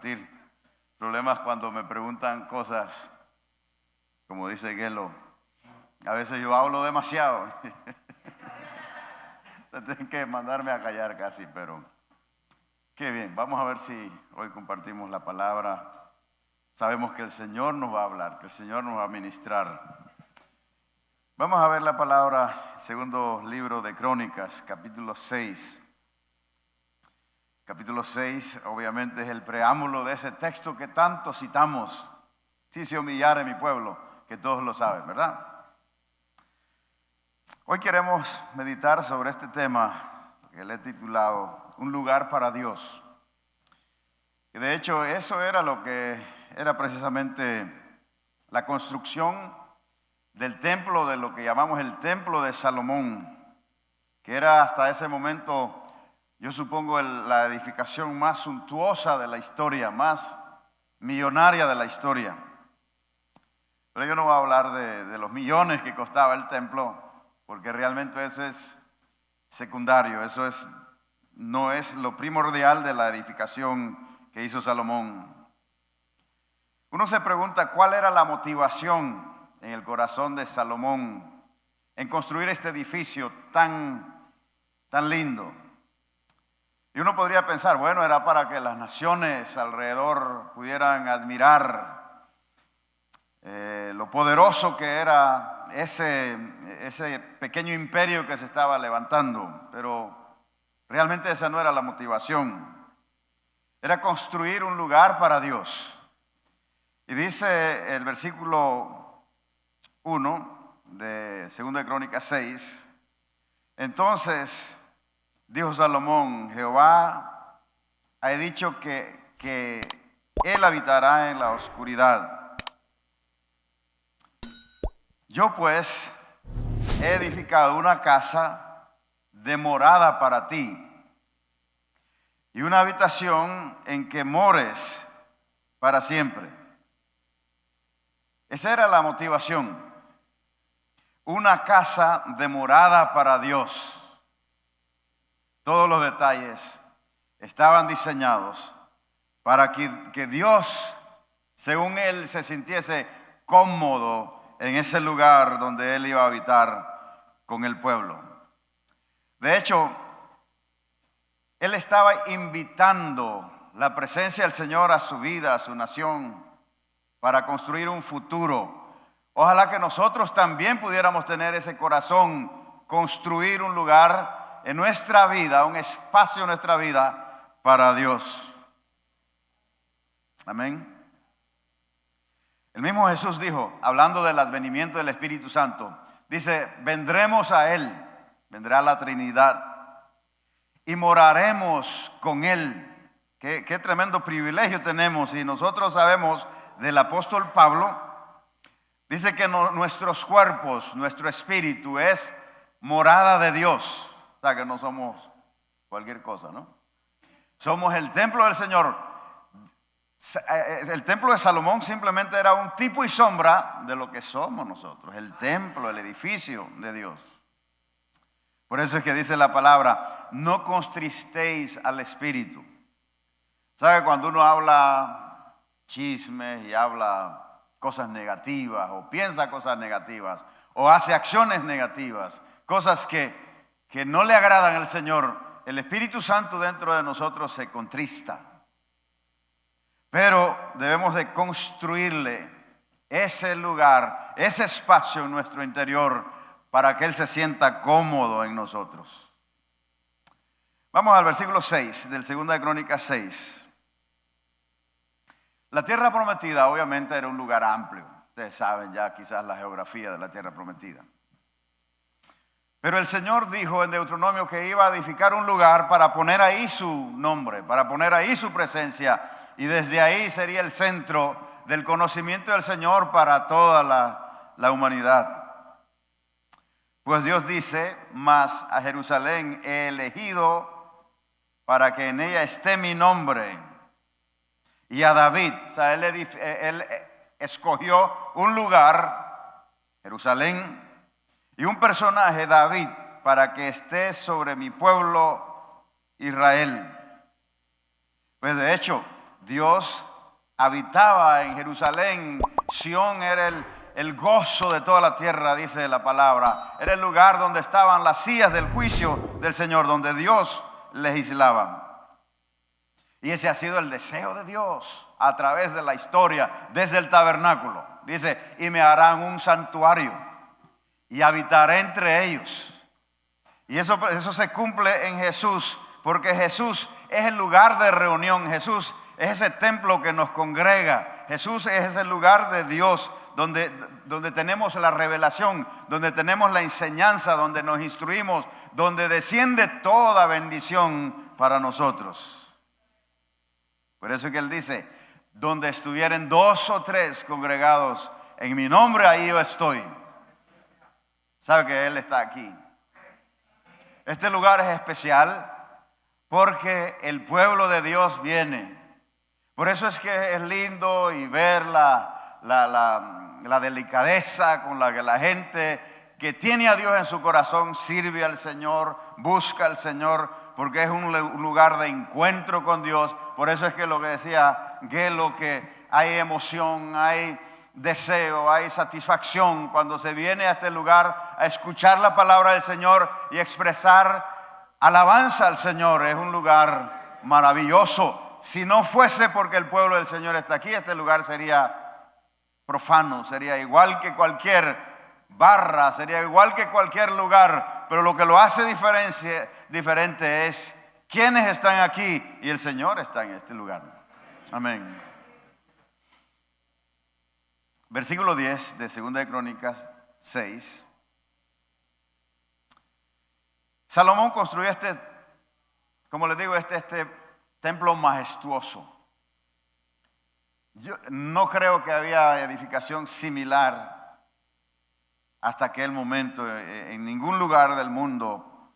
compartir. El problema es cuando me preguntan cosas, como dice Gelo, a veces yo hablo demasiado. Tienen que mandarme a callar casi, pero qué bien. Vamos a ver si hoy compartimos la palabra. Sabemos que el Señor nos va a hablar, que el Señor nos va a ministrar. Vamos a ver la palabra, segundo libro de Crónicas, capítulo 6. Capítulo 6, obviamente, es el preámbulo de ese texto que tanto citamos. Si se humillare mi pueblo, que todos lo saben, ¿verdad? Hoy queremos meditar sobre este tema que le he titulado Un lugar para Dios. Y de hecho, eso era lo que era precisamente la construcción del templo, de lo que llamamos el templo de Salomón, que era hasta ese momento, yo supongo, la edificación más suntuosa de la historia, más millonaria de la historia. Pero yo no voy a hablar de los millones que costaba el templo, porque realmente eso es secundario, no es lo primordial de la edificación que hizo Salomón. Uno se pregunta cuál era la motivación en el corazón de Salomón en construir este edificio tan lindo. Y uno podría pensar, bueno, era para que las naciones alrededor pudieran admirar lo poderoso que era ese pequeño imperio que se estaba levantando. Pero realmente esa no era la motivación. Era construir un lugar para Dios. Y dice el versículo 1 de 2 de Crónicas 6, entonces dijo Salomón, Jehová ha dicho que él habitará en la oscuridad. Yo pues he edificado una casa de morada para ti y una habitación en que mores para siempre. Esa era la motivación. Una casa de morada para Dios. Todos los detalles estaban diseñados para que Dios, según él, se sintiese cómodo en ese lugar donde él iba a habitar con el pueblo. De hecho, él estaba invitando la presencia del Señor a su vida, a su nación, para construir un futuro. Ojalá que nosotros también pudiéramos tener ese corazón, construir un lugar en nuestra vida, un espacio en nuestra vida para Dios. Amén. El mismo Jesús dijo, hablando del advenimiento del Espíritu Santo, dice, vendremos a Él, vendrá la Trinidad y moraremos con Él. Qué tremendo privilegio tenemos. Y nosotros sabemos del apóstol Pablo, dice que nuestros cuerpos, nuestro espíritu es morada de Dios. O sea que no somos cualquier cosa, ¿no? Somos el templo del Señor. El templo de Salomón simplemente era un tipo y sombra de lo que somos nosotros. El templo, el edificio de Dios. Por eso es que dice la palabra, no contristéis al espíritu. ¿Sabe? Cuando uno habla chismes y habla cosas negativas o piensa cosas negativas o hace acciones negativas, cosas que no le agradan al Señor, el Espíritu Santo dentro de nosotros se contrista. Pero debemos de construirle ese lugar, ese espacio en nuestro interior para que Él se sienta cómodo en nosotros. Vamos al versículo 6 del 2 de Crónicas 6. La tierra prometida obviamente era un lugar amplio. Ustedes saben ya quizás la geografía de la tierra prometida. Pero el Señor dijo en Deuteronomio que iba a edificar un lugar para poner ahí su nombre, para poner ahí su presencia. Y desde ahí sería el centro del conocimiento del Señor para toda la humanidad. Pues Dios dice, mas a Jerusalén he elegido para que en ella esté mi nombre. Y a David, o sea, él escogió un lugar, Jerusalén, y un personaje, David, para que esté sobre mi pueblo Israel. Pues de hecho, Dios habitaba en Jerusalén. Sión era el gozo de toda la tierra, dice la palabra. Era el lugar donde estaban las sillas del juicio del Señor, donde Dios legislaba. Y ese ha sido el deseo de Dios a través de la historia, desde el tabernáculo. Dice, y me harán un santuario y habitaré entre ellos. Y eso se cumple en Jesús, porque Jesús es el lugar de reunión. Jesús es ese templo que nos congrega. Jesús es ese lugar de Dios donde tenemos la revelación, donde tenemos la enseñanza, donde nos instruimos, donde desciende toda bendición para nosotros. Por eso es que Él dice, donde estuvieren 2 o 3 congregados en mi nombre, ahí yo estoy. ¿Sabe que Él está aquí? Este lugar es especial porque el pueblo de Dios viene. Por eso es que es lindo y ver la delicadeza con la que la gente que tiene a Dios en su corazón sirve al Señor, busca al Señor, porque es un lugar de encuentro con Dios. Por eso es que lo que decía Gelo, que hay emoción, hay deseo, hay satisfacción cuando se viene a este lugar a escuchar la palabra del Señor y expresar alabanza al Señor. Es un lugar maravilloso. Si no fuese porque el pueblo del Señor está aquí, este lugar sería profano, sería igual que cualquier barra, sería igual que cualquier lugar. Pero lo que lo hace diferente es quiénes están aquí, y el Señor está en este lugar. Amén. Versículo 10 de 2 de Crónicas 6. Salomón construyó como les digo, este templo majestuoso. Yo no creo que había edificación similar hasta aquel momento en ningún lugar del mundo,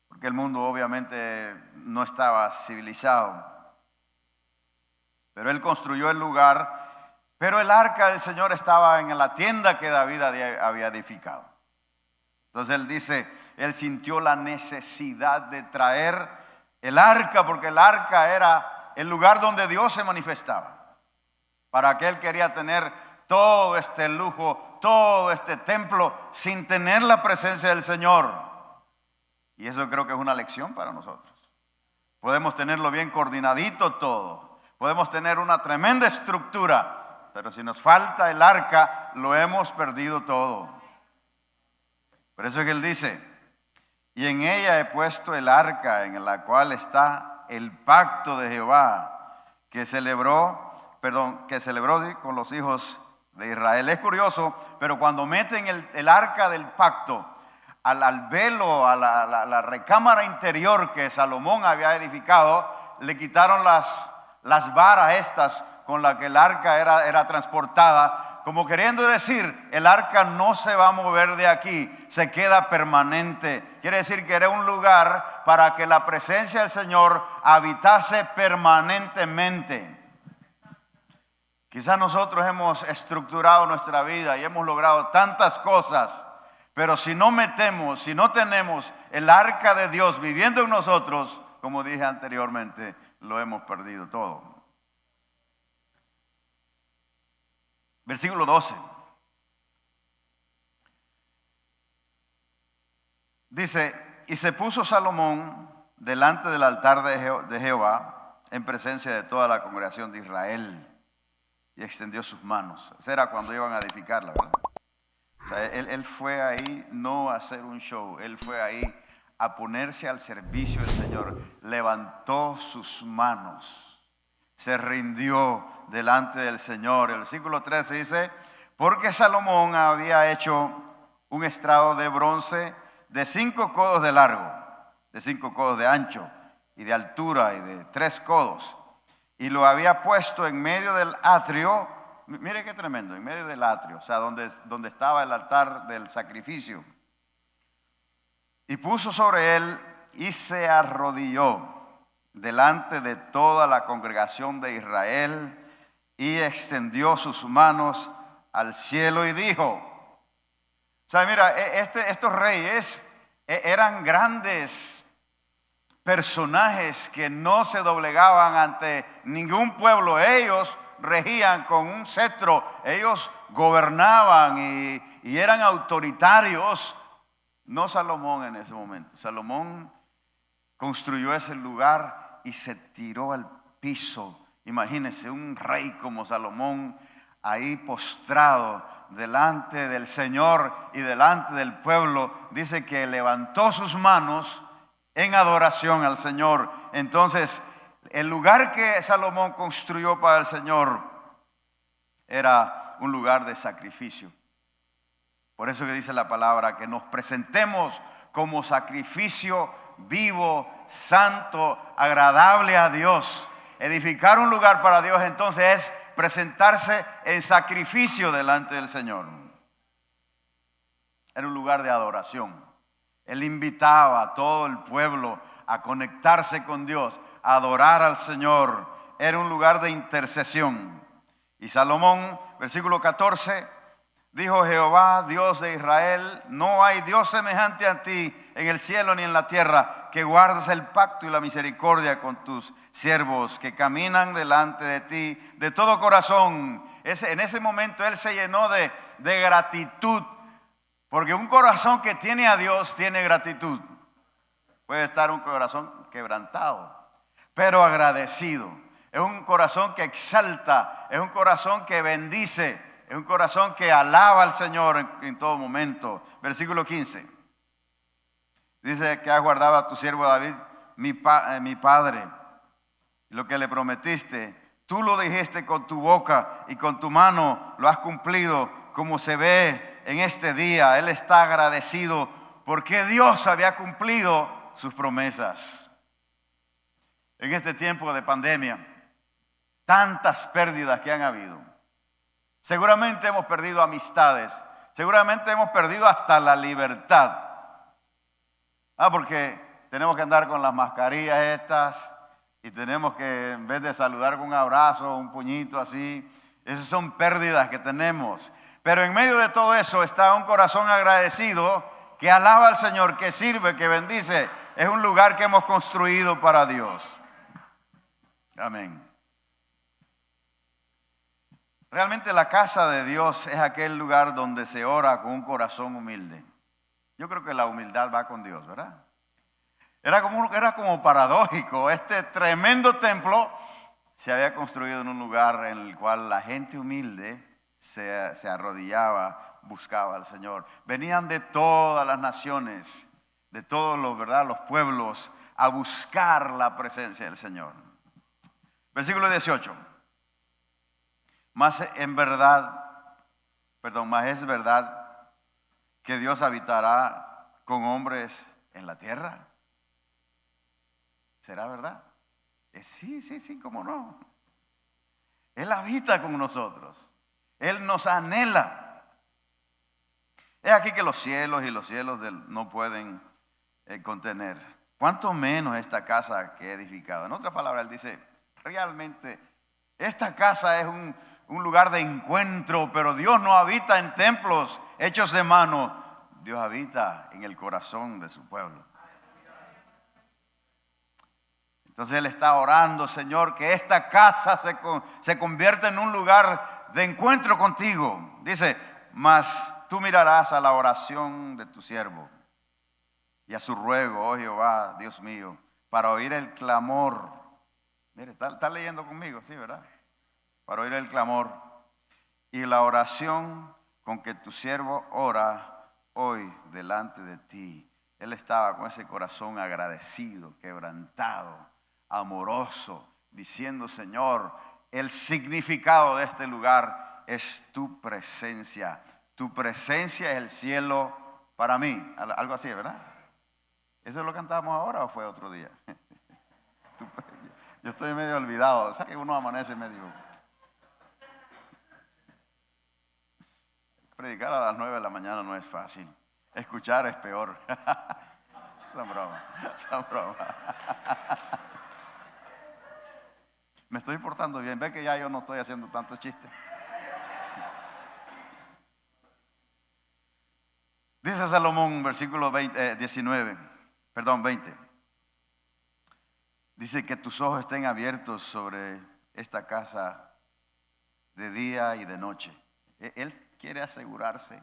porque el mundo obviamente no estaba civilizado. Pero él construyó el lugar. Pero el arca del Señor estaba en la tienda que David había edificado. Entonces él dice, él sintió la necesidad de traer el arca, porque el arca era el lugar donde Dios se manifestaba. Para que él quería tener todo este lujo, todo este templo, sin tener la presencia del Señor. Y eso creo que es una lección para nosotros. Podemos tenerlo bien coordinadito todo. Podemos tener una tremenda estructura. Pero si nos falta el arca, lo hemos perdido todo. Por eso es que él dice, y en ella he puesto el arca en la cual está el pacto de Jehová que celebró con los hijos de Israel. Es curioso, pero cuando meten el arca del pacto al velo, a la recámara interior que Salomón había edificado, le quitaron las varas estas con las que el arca era transportada, como queriendo decir, el arca no se va a mover de aquí, se queda permanente. Quiere decir que era un lugar para que la presencia del Señor habitase permanentemente. Quizás nosotros hemos estructurado nuestra vida y hemos logrado tantas cosas, pero si no tenemos el arca de Dios viviendo en nosotros, como dije anteriormente, lo hemos perdido todo. Versículo 12. Dice, y se puso Salomón delante del altar de Jehová en presencia de toda la congregación de Israel y extendió sus manos. Eso era cuando iban a edificarla, ¿verdad? O sea, él fue ahí no a hacer un show, él fue ahí a ponerse al servicio del Señor. Levantó sus manos. Se rindió delante del Señor. El versículo 13 dice, porque Salomón había hecho un estrado de bronce de 5 codos de largo, de 5 codos de ancho y de altura y de 3 codos. Y lo había puesto en medio del atrio. Mire qué tremendo, en medio del atrio, o sea, donde estaba el altar del sacrificio. Y puso sobre él y se arrodilló delante de toda la congregación de Israel y extendió sus manos al cielo y dijo, o sea, mira, estos reyes eran grandes personajes que no se doblegaban ante ningún pueblo. Ellos regían con un cetro, ellos gobernaban y eran autoritarios. No Salomón en ese momento. Salomón construyó ese lugar y se tiró al piso. Imagínense un rey como Salomón ahí postrado delante del Señor y delante del pueblo. Dice que levantó sus manos en adoración al Señor. Entonces, el lugar que Salomón construyó para el Señor era un lugar de sacrificio. Por eso que dice la palabra que nos presentemos como sacrificio vivo, santo, agradable a Dios. Edificar un lugar para Dios entonces es presentarse en sacrificio delante del Señor. Era un lugar de adoración. Él invitaba a todo el pueblo a conectarse con Dios, a adorar al Señor. Era un lugar de intercesión. Y Salomón, versículo 14, dijo: Jehová, Dios de Israel, no hay Dios semejante a ti en el cielo ni en la tierra, que guardas el pacto y la misericordia con tus siervos, que caminan delante de ti de todo corazón. En ese momento él se llenó de gratitud, porque un corazón que tiene a Dios tiene gratitud. Puede estar un corazón quebrantado, pero agradecido. Es un corazón que exalta, es un corazón que bendice, es un corazón que alaba al Señor en todo momento. Versículo 15. Dice que has guardado a tu siervo David, mi padre. Lo que le prometiste, tú lo dijiste con tu boca y con tu mano lo has cumplido, como se ve en este día. Él está agradecido porque Dios había cumplido sus promesas. En este tiempo de pandemia, tantas pérdidas que han habido. Seguramente hemos perdido amistades, seguramente hemos perdido hasta la libertad. Porque tenemos que andar con las mascarillas estas y tenemos que, en vez de saludar con un abrazo, un puñito así, esas son pérdidas que tenemos. Pero en medio de todo eso está un corazón agradecido que alaba al Señor, que sirve, que bendice. Es un lugar que hemos construido para Dios. Amén. Realmente la casa de Dios es aquel lugar donde se ora con un corazón humilde. Yo creo que la humildad va con Dios, ¿verdad? Era como paradójico. Este tremendo templo se había construido en un lugar en el cual la gente humilde se arrodillaba, buscaba al Señor. Venían de todas las naciones, de todos los pueblos, a buscar la presencia del Señor. Versículo 18. Mas es verdad que Dios habitará con hombres en la tierra. ¿Será verdad? Sí, cómo no. Él habita con nosotros. Él nos anhela. Es aquí que los cielos y los cielos no pueden contener. ¿Cuánto menos esta casa que he edificado? En otras palabras, él dice, realmente esta casa es un lugar de encuentro, pero Dios no habita en templos hechos de mano. Dios habita en el corazón de su pueblo. Entonces él está orando: Señor, que esta casa se convierta en un lugar de encuentro contigo. Dice: mas tú mirarás a la oración de tu siervo y a su ruego, oh Jehová, Dios mío, para oír el clamor. Mire, está leyendo conmigo, sí, ¿verdad? Para oír el clamor y la oración con que tu siervo ora hoy delante de ti. Él estaba con ese corazón agradecido, quebrantado, amoroso, diciendo: Señor, el significado de este lugar es tu presencia. Tu presencia es el cielo para mí. Algo así, ¿verdad? ¿Eso lo cantábamos ahora o fue otro día? Yo estoy medio olvidado. O sea que uno amanece medio. Predicar a las 9 de la mañana no es fácil. Escuchar es peor. Son broma. Me estoy portando bien. Ve que ya yo no estoy haciendo tantos chistes. Dice Salomón, versículo 20. Dice que tus ojos estén abiertos sobre esta casa de día y de noche. Él quiere asegurarse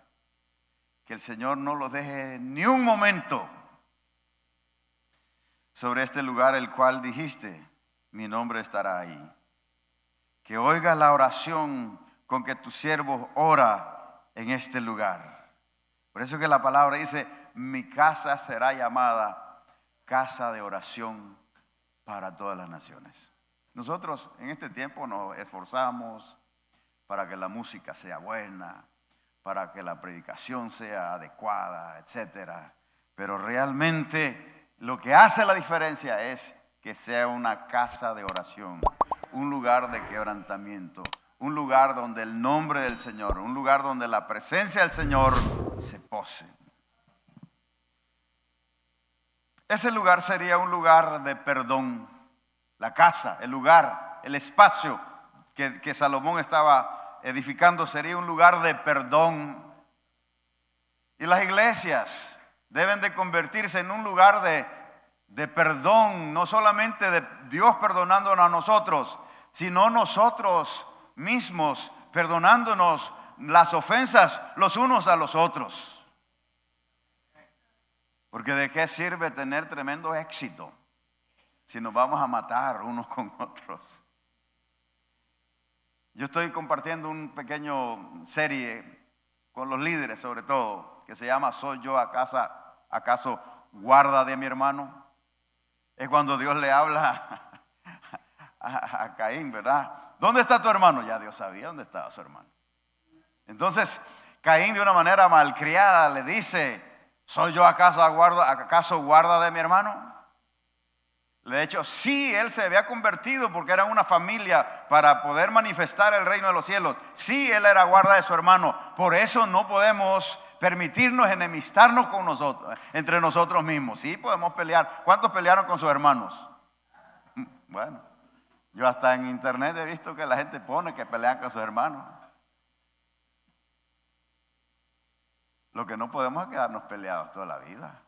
que el Señor no lo deje ni un momento sobre este lugar el cual dijiste, mi nombre estará ahí. Que oiga la oración con que tu siervo ora en este lugar. Por eso que la palabra dice, mi casa será llamada casa de oración para todas las naciones. Nosotros en este tiempo nos esforzamos para que la música sea buena, para que la predicación sea adecuada, etcétera. Pero realmente lo que hace la diferencia es que sea una casa de oración, un lugar de quebrantamiento, un lugar donde el nombre del Señor, un lugar donde la presencia del Señor se pose. Ese lugar sería un lugar de perdón. La casa, el lugar, el espacio que Salomón estaba edificando sería un lugar de perdón. Y las iglesias deben de convertirse en un lugar de perdón, no solamente de Dios perdonándonos a nosotros, sino nosotros mismos perdonándonos las ofensas los unos a los otros. Porque ¿de qué sirve tener tremendo éxito si nos vamos a matar unos con otros? Yo estoy compartiendo un pequeño serie con los líderes sobre todo, que se llama ¿Soy yo acaso guarda de mi hermano? Es cuando Dios le habla a Caín, ¿verdad? ¿Dónde está tu hermano? Ya Dios sabía dónde estaba su hermano. Entonces Caín, de una manera malcriada, le dice, ¿soy yo acaso guarda de mi hermano? De hecho, sí, él se había convertido porque era una familia para poder manifestar el reino de los cielos. Sí, él era guarda de su hermano. Por eso no podemos permitirnos enemistarnos con nosotros, entre nosotros mismos. Sí, podemos pelear. ¿Cuántos pelearon con sus hermanos? Bueno, yo hasta en internet he visto que la gente pone que pelean con sus hermanos. Lo que no podemos es quedarnos peleados toda la vida.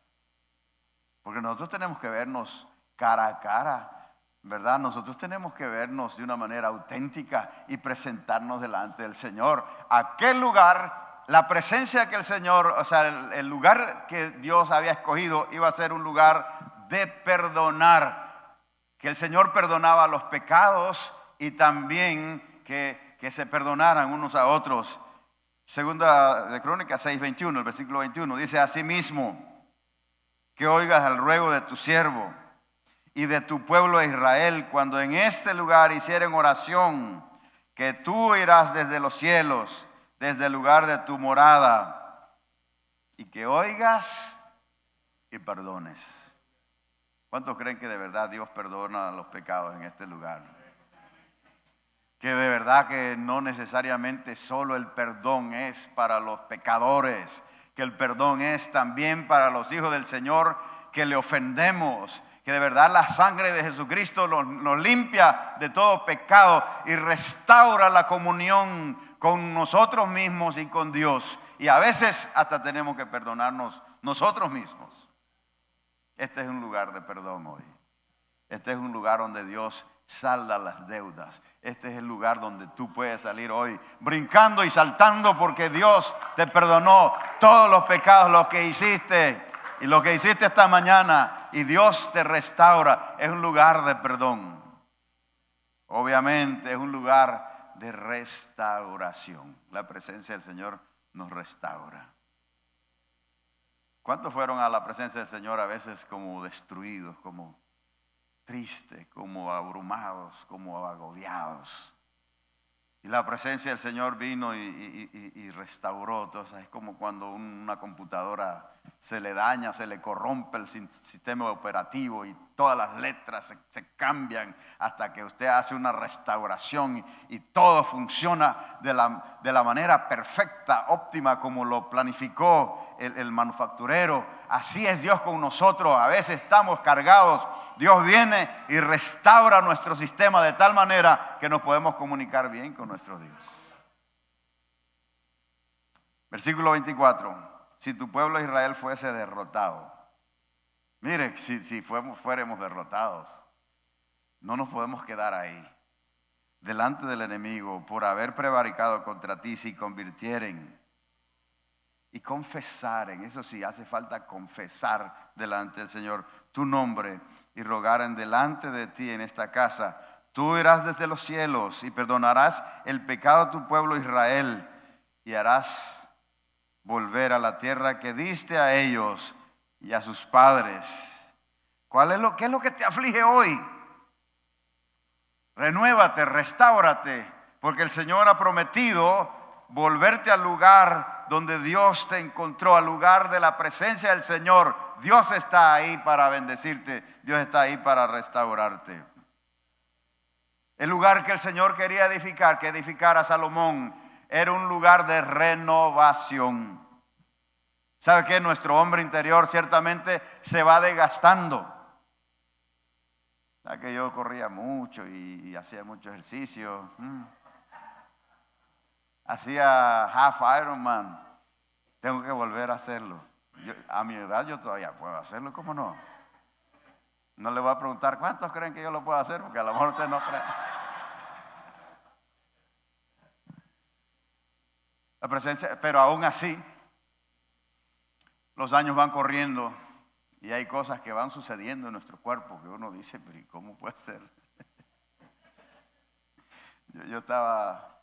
Porque nosotros tenemos que vernos cara a cara, ¿verdad? Nosotros tenemos que vernos de una manera auténtica y presentarnos delante del Señor. Aquel lugar, la presencia que el Señor, o sea, el lugar que Dios había escogido iba a ser un lugar de perdonar. Que el Señor perdonaba los pecados y también que se perdonaran unos a otros. Segunda de Crónicas 6:21, el versículo 21, dice: asimismo, que oigas el ruego de tu siervo y de tu pueblo de Israel, cuando en este lugar hicieren oración, que tú irás desde los cielos, desde el lugar de tu morada, y que oigas y perdones. ¿Cuántos creen que de verdad Dios perdona los pecados en este lugar? Que de verdad que no necesariamente solo el perdón es para los pecadores, que el perdón es también para los hijos del Señor que le ofendemos, que de verdad la sangre de Jesucristo nos limpia de todo pecado y restaura la comunión con nosotros mismos y con Dios. Y a veces hasta tenemos que perdonarnos nosotros mismos. Este es un lugar de perdón hoy. Este es un lugar donde Dios salda las deudas. Este es el lugar donde tú puedes salir hoy brincando y saltando porque Dios te perdonó todos los pecados, los que hiciste y lo que hiciste esta mañana, y Dios te restaura. Es un lugar de perdón. Obviamente es un lugar de restauración. La presencia del Señor nos restaura. ¿Cuántos fueron a la presencia del Señor a veces como destruidos, como tristes, como abrumados, como agobiados? Y la presencia del Señor vino y restauró. Entonces es como cuando una computadora se le daña, se le corrompe el sistema operativo y todas las letras se cambian hasta que usted hace una restauración y todo funciona de la manera perfecta, óptima, como lo planificó el manufacturero. Así es Dios con nosotros. A veces estamos cargados. Dios viene y restaura nuestro sistema de tal manera que nos podemos comunicar bien con nuestro Dios. Versículo 24. Si tu pueblo Israel fuese derrotado. Mire, si fuéramos derrotados. no nos podemos quedar ahí, delante del enemigo, por haber prevaricado contra ti. Si convirtieren y confesaren, eso sí, hace falta confesar delante del Señor tu nombre, y rogaren delante de ti en esta casa, tú irás desde los cielos y perdonarás el pecado de tu pueblo Israel, y harás volver a la tierra que diste a ellos y a sus padres. ¿Qué es lo que te aflige hoy? Renuévate, restáurate, porque el Señor ha prometido volverte al lugar donde Dios te encontró, al lugar de la presencia del Señor. Dios está ahí para bendecirte, Dios está ahí para restaurarte. El lugar que el Señor quería edificar, que edificara Salomón, era un lugar de renovación. ¿Sabe qué? Nuestro hombre interior ciertamente se va desgastando. ¿Sabe que yo corría mucho y hacía mucho ejercicio? Hacía half Ironman. Tengo que volver a hacerlo. A mi edad yo todavía puedo hacerlo, ¿cómo no? No le voy a preguntar cuántos creen que yo lo puedo hacer, porque a lo mejor ustedes no creen. La presencia, pero aún así, los años van corriendo y hay cosas que van sucediendo en nuestro cuerpo que uno dice, pero ¿y cómo puede ser? Yo estaba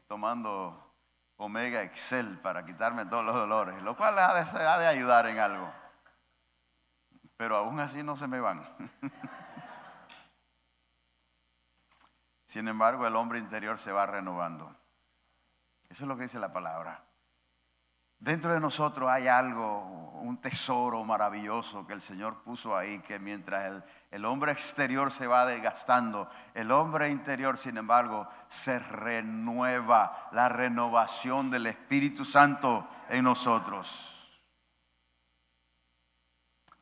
tomando Omega Excel para quitarme todos los dolores, lo cual ha de ayudar en algo, pero aún así no se me van. Sin embargo, el hombre interior se va renovando. Eso es lo que dice la palabra. Dentro de nosotros hay algo, un tesoro maravilloso que el Señor puso ahí, que mientras el hombre exterior se va desgastando, el hombre interior, sin embargo, se renueva. La renovación del Espíritu Santo en nosotros.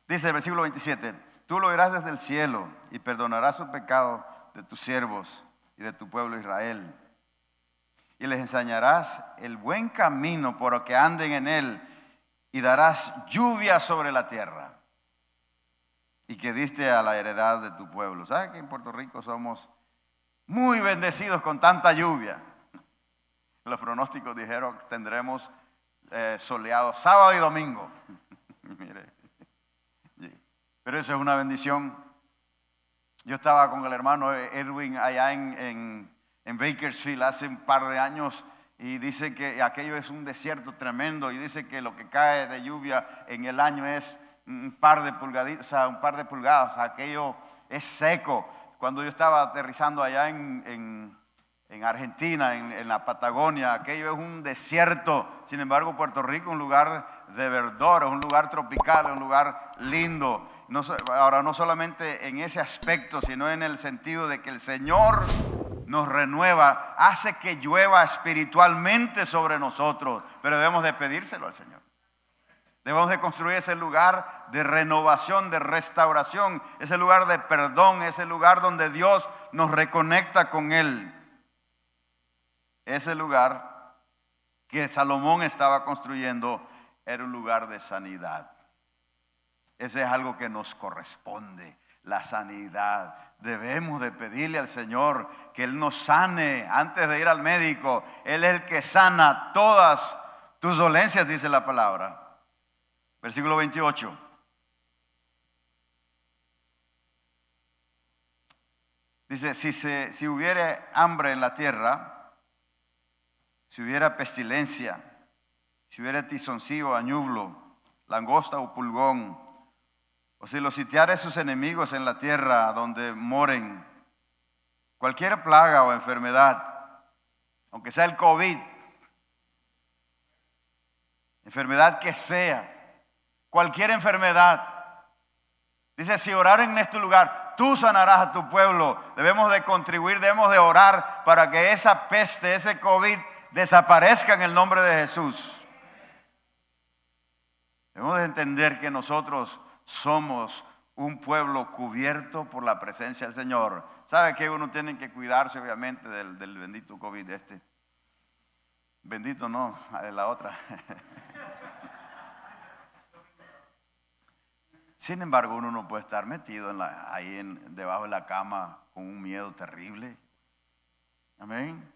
Dice el versículo 27, tú lo oirás desde el cielo y perdonarás el pecado de tus siervos y de tu pueblo Israel. Y les enseñarás el buen camino por que anden en él, y darás lluvia sobre la tierra, y que diste a la heredad de tu pueblo. ¿Sabes que en Puerto Rico somos muy bendecidos con tanta lluvia? Los pronósticos dijeron que tendremos soleado sábado y domingo. Mire, pero eso es una bendición. Yo estaba con el hermano Edwin allá en Bakersfield hace un par de años, y dice que aquello es un desierto tremendo, y dice que lo que cae de lluvia en el año es un par de pulgadas, aquello es seco. Cuando yo estaba aterrizando allá en Argentina, en la Patagonia, aquello es un desierto. Sin embargo, Puerto Rico es un lugar de verdor, es un lugar tropical, es un lugar lindo. Ahora, no solamente en ese aspecto, sino en el sentido de que el Señor nos renueva, hace que llueva espiritualmente sobre nosotros, pero debemos de pedírselo al Señor. Debemos de construir ese lugar de renovación, de restauración, ese lugar de perdón, ese lugar donde Dios nos reconecta con Él. Ese lugar que Salomón estaba construyendo era un lugar de sanidad. Ese es algo que nos corresponde, la sanidad. Debemos de pedirle al Señor que Él nos sane antes de ir al médico. Él es el que sana todas tus dolencias, dice la palabra. Versículo 28. Dice, si hubiere hambre en la tierra, si hubiera pestilencia, si hubiera tizoncillo, añublo, langosta o pulgón, o si los sitiare sus enemigos en la tierra donde moren, cualquier plaga o enfermedad, aunque sea el COVID, enfermedad que sea, cualquier enfermedad. Dice, si oraren en este lugar, tú sanarás a tu pueblo. Debemos de contribuir, debemos de orar para que esa peste, ese COVID desaparezca en el nombre de Jesús. Debemos de entender que nosotros somos un pueblo cubierto por la presencia del Señor. ¿Sabe que uno tiene que cuidarse obviamente del bendito COVID este? Bendito no, la otra. Sin embargo, uno no puede estar metido debajo de la cama con un miedo terrible. Amén.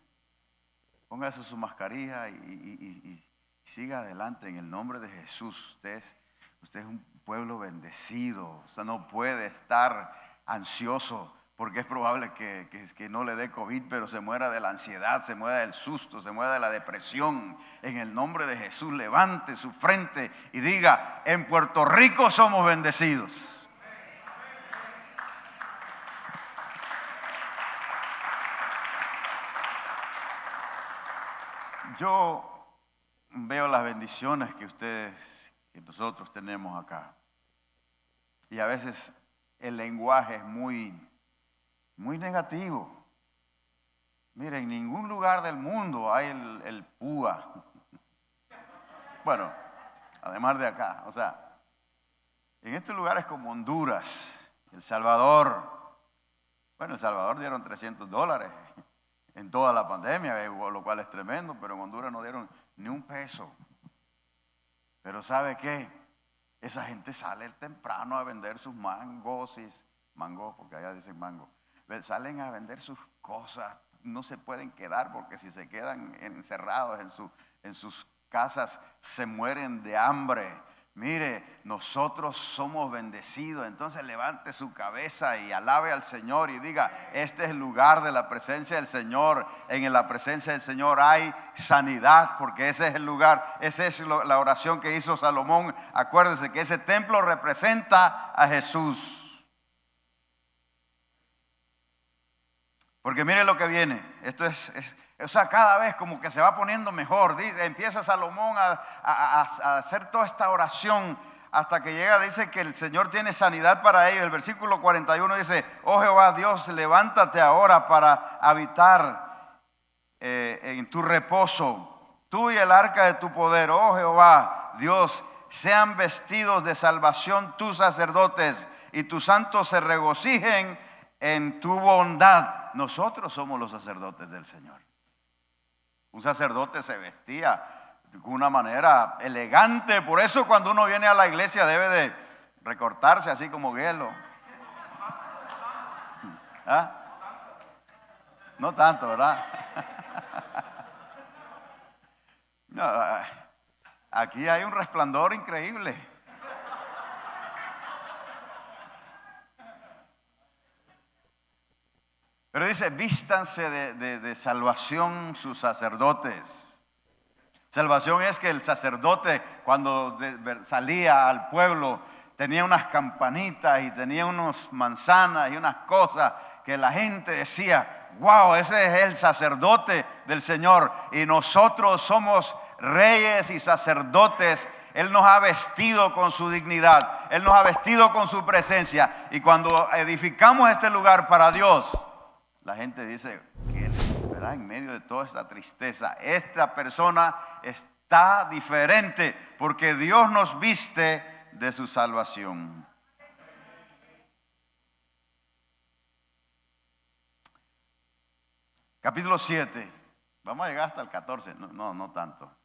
Póngase su mascarilla y siga adelante en el nombre de Jesús. Usted es un pueblo bendecido. Usted no puede estar ansioso porque es probable que no le dé COVID, pero se muera de la ansiedad, se muera del susto, se muera de la depresión. En el nombre de Jesús, levante su frente y diga: en Puerto Rico somos bendecidos. Yo veo las bendiciones que nosotros tenemos acá. Y a veces el lenguaje es muy negativo. Mire, en ningún lugar del mundo hay el púa. Bueno, además de acá. O sea, en estos lugares como Honduras, El Salvador. Bueno, El Salvador dieron $300 en toda la pandemia, lo cual es tremendo, pero en Honduras no dieron ni un peso. Pero ¿sabe qué? Esa gente sale temprano a vender sus mangos, porque allá dicen mango. Salen a vender sus cosas, no se pueden quedar porque si se quedan encerrados en sus casas se mueren de hambre. Mire, nosotros somos bendecidos. Entonces levante su cabeza y alabe al Señor y diga: este es el lugar de la presencia del Señor. En la presencia del Señor hay sanidad, porque ese es el lugar. Esa es la oración que hizo Salomón. Acuérdense que ese templo representa a Jesús. Porque mire lo que viene. Esto o sea, cada vez como que se va poniendo mejor. Empieza Salomón a hacer toda esta oración hasta que llega, dice que el Señor tiene sanidad para ellos. El versículo 41 dice: oh Jehová Dios, levántate ahora para habitar en tu reposo, tú y el arca de tu poder. Oh Jehová Dios, sean vestidos de salvación tus sacerdotes y tus santos se regocijen en tu bondad. Nosotros somos los sacerdotes del Señor. Un sacerdote se vestía de una manera elegante. Por eso cuando uno viene a la iglesia debe de recortarse así como hielo. ¿Ah? No tanto, ¿verdad? No, aquí hay un resplandor increíble. Pero dice: vístanse de salvación sus sacerdotes. Salvación es que el sacerdote, cuando salía al pueblo, tenía unas campanitas y tenía unas manzanas y unas cosas que la gente decía: wow, ese es el sacerdote del Señor. Y nosotros somos reyes y sacerdotes. Él nos ha vestido con su dignidad, Él nos ha vestido con su presencia. Y cuando edificamos este lugar para Dios, la gente dice: ¿verdad? En medio de toda esta tristeza, esta persona está diferente porque Dios nos viste de su salvación. Capítulo 7. Vamos a llegar hasta el 14. No tanto.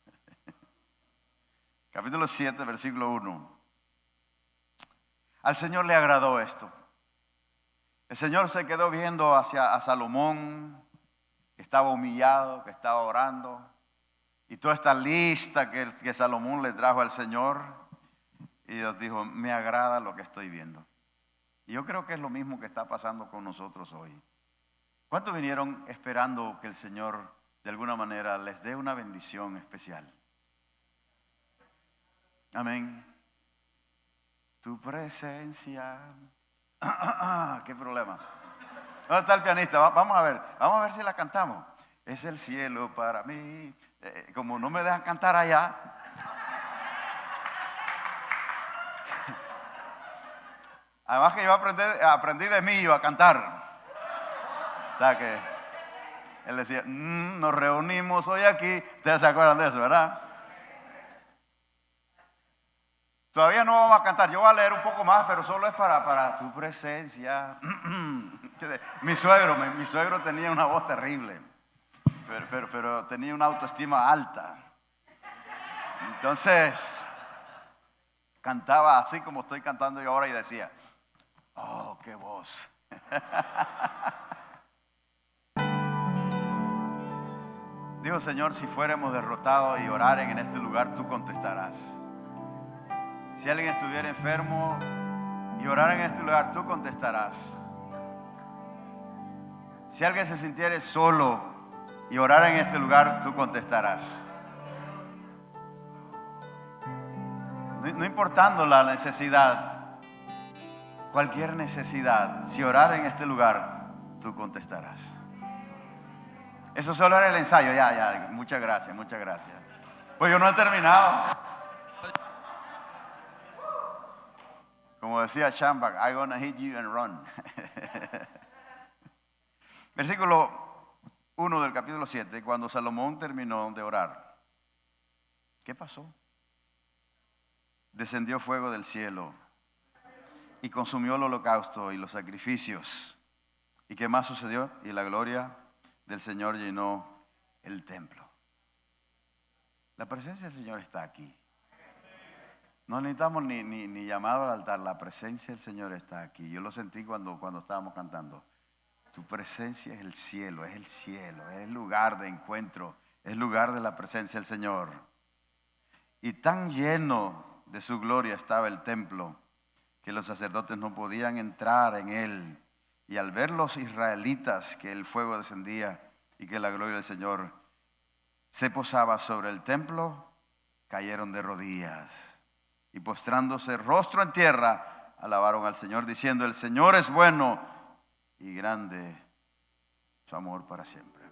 Capítulo 7, versículo 1. Al Señor le agradó esto. El Señor se quedó viendo a Salomón, que estaba humillado, que estaba orando, y toda esta lista que Salomón le trajo al Señor, y Dios dijo: me agrada lo que estoy viendo. Y yo creo que es lo mismo que está pasando con nosotros hoy. ¿Cuántos vinieron esperando que el Señor de alguna manera les dé una bendición especial? Amén. Tu presencia. ¿Qué problema? ¿Dónde está el pianista? Vamos a ver si la cantamos. Es el cielo para mí. Como no me dejan cantar allá. Además que yo aprendí de mí a cantar. O sea que él decía: nos reunimos hoy aquí. Ustedes se acuerdan de eso, ¿verdad? Todavía no vamos a cantar. Yo voy a leer un poco más, pero solo es para tu presencia. Mi suegro tenía una voz terrible, pero tenía una autoestima alta. Entonces, cantaba así como estoy cantando yo ahora y decía, oh, qué voz. Dijo, Señor, si fuéramos derrotados y oraren en este lugar, tú contestarás. Si alguien estuviera enfermo y oraren en este lugar, tú contestarás. Si alguien se sintiera solo y orara en este lugar, tú contestarás. No importando la necesidad, cualquier necesidad, si orara en este lugar, tú contestarás. Eso solo era el ensayo, ya, muchas gracias. Pues yo no he terminado. Como decía Schambach, I'm gonna hit you and run. Versículo 1 del capítulo 7, cuando Salomón terminó de orar, ¿qué pasó? Descendió fuego del cielo y consumió el holocausto y los sacrificios. ¿Y qué más sucedió? Y la gloria del Señor llenó el templo. La presencia del Señor está aquí. No necesitamos ni llamado al altar. La presencia del Señor está aquí. Yo lo sentí cuando estábamos cantando. Tu presencia es el cielo, es el lugar de encuentro, es el lugar de la presencia del Señor. Y tan lleno de su gloria estaba el templo que los sacerdotes no podían entrar en él. Y al ver los israelitas que el fuego descendía y que la gloria del Señor se posaba sobre el templo, cayeron de rodillas y postrándose rostro en tierra, alabaron al Señor diciendo, el Señor es bueno y grande su amor para siempre.